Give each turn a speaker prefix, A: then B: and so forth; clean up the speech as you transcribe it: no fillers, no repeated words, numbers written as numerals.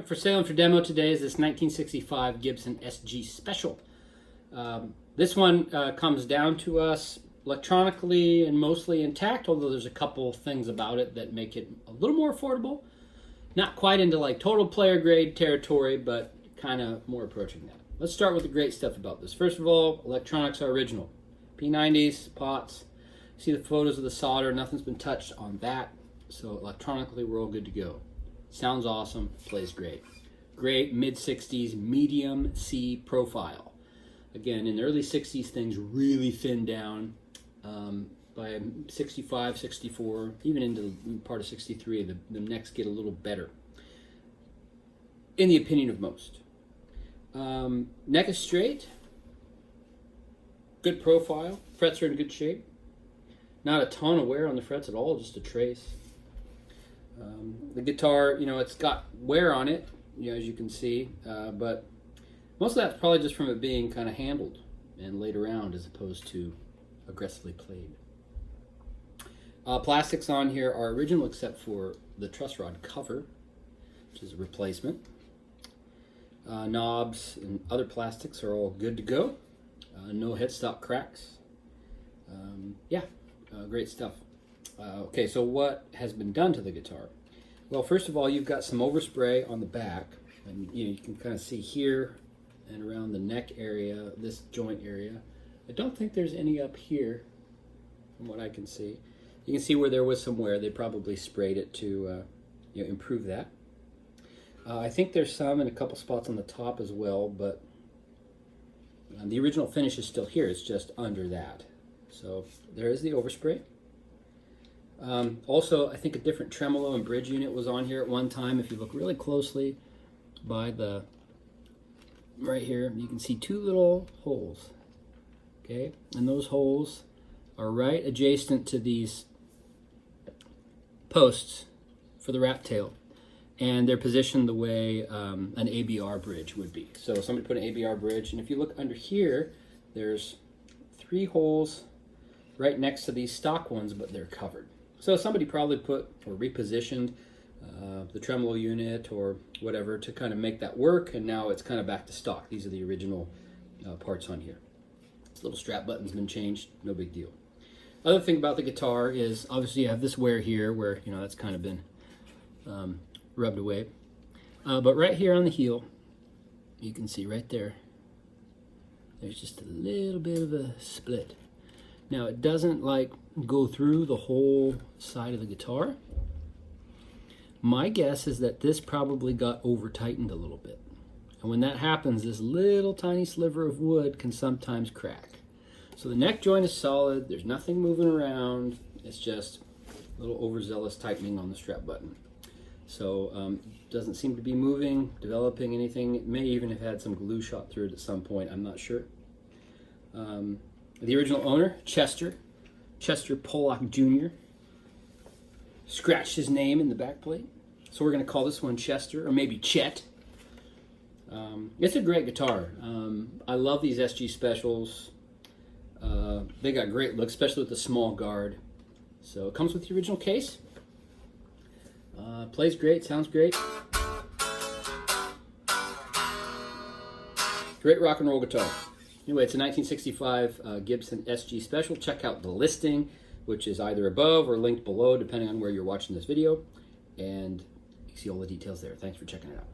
A: right, for sale and for demo today is this 1965 Gibson SG Special. This one comes down to us electronically and mostly intact, although there's a couple things about it that make it a little more affordable. Not quite into like total player grade territory, but kind of more approaching that. Let's start with the great stuff about this. First of all, electronics are original. P90s, pots. See the photos of the solder, nothing's been touched on that. So electronically, we're all good to go. Sounds awesome, plays great. Great mid-60s medium C profile. Again, in the early 60s, things really thinned down. By 65, 64, even into part of 63, the necks get a little better, in the opinion of most. Neck is straight, good profile, frets are in good shape. Not a ton of wear on the frets at all, just a trace. The guitar, it's got wear on it, as you can see, but most of that's probably just from it being kind of handled and laid around as opposed to aggressively played. Plastics on here are original except for the truss rod cover, which is a replacement. Knobs and other plastics are all good to go. No headstock cracks. Great stuff. Okay, so what has been done to the guitar? Well, first of all, you've got some overspray on the back, and you can kind of see here and around the neck area, this joint area. I don't think there's any up here, from what I can see. You can see where there was some wear. They probably sprayed it to improve that. I think there's some in a couple spots on the top as well, but the original finish is still here. It's just under that. So there is the overspray. Also, I think a different tremolo and bridge unit was on here at one time. If you look really closely by the right here, you can see two little holes. Okay, and those holes are right adjacent to these posts for the rat tail, and they're positioned the way an ABR bridge would be. So somebody put an ABR bridge, and if you look under here, there's 3 holes right next to these stock ones, but they're covered. So somebody probably put or repositioned the tremolo unit or whatever to kind of make that work, and now it's kind of back to stock. These are the original parts on here. This little strap button's been changed, no big deal. Other thing about the guitar is obviously you have this wear here where that's kind of been rubbed away. But right here on the heel, you can see right there, there's just a little bit of a split. Now it doesn't like go through the whole side of the guitar. My guess is that this probably got over tightened a little bit. And when that happens, this little tiny sliver of wood can sometimes crack. So the neck joint is solid, there's nothing moving around, it's just a little overzealous tightening on the strap button. So doesn't seem to be moving, developing anything. It may even have had some glue shot through it at some point, I'm not sure. The original owner, Chester Pollock Jr., scratched his name in the back plate. So we're going to call this one Chester, or maybe Chet. It's a great guitar. I love these SG Specials. They got great look, especially with the small guard. So it comes with the original case. Plays great, sounds great. Great rock and roll guitar. Anyway, it's a 1965 Gibson SG Special. Check out the listing, which is either above or linked below, depending on where you're watching this video. And you can see all the details there. Thanks for checking it out.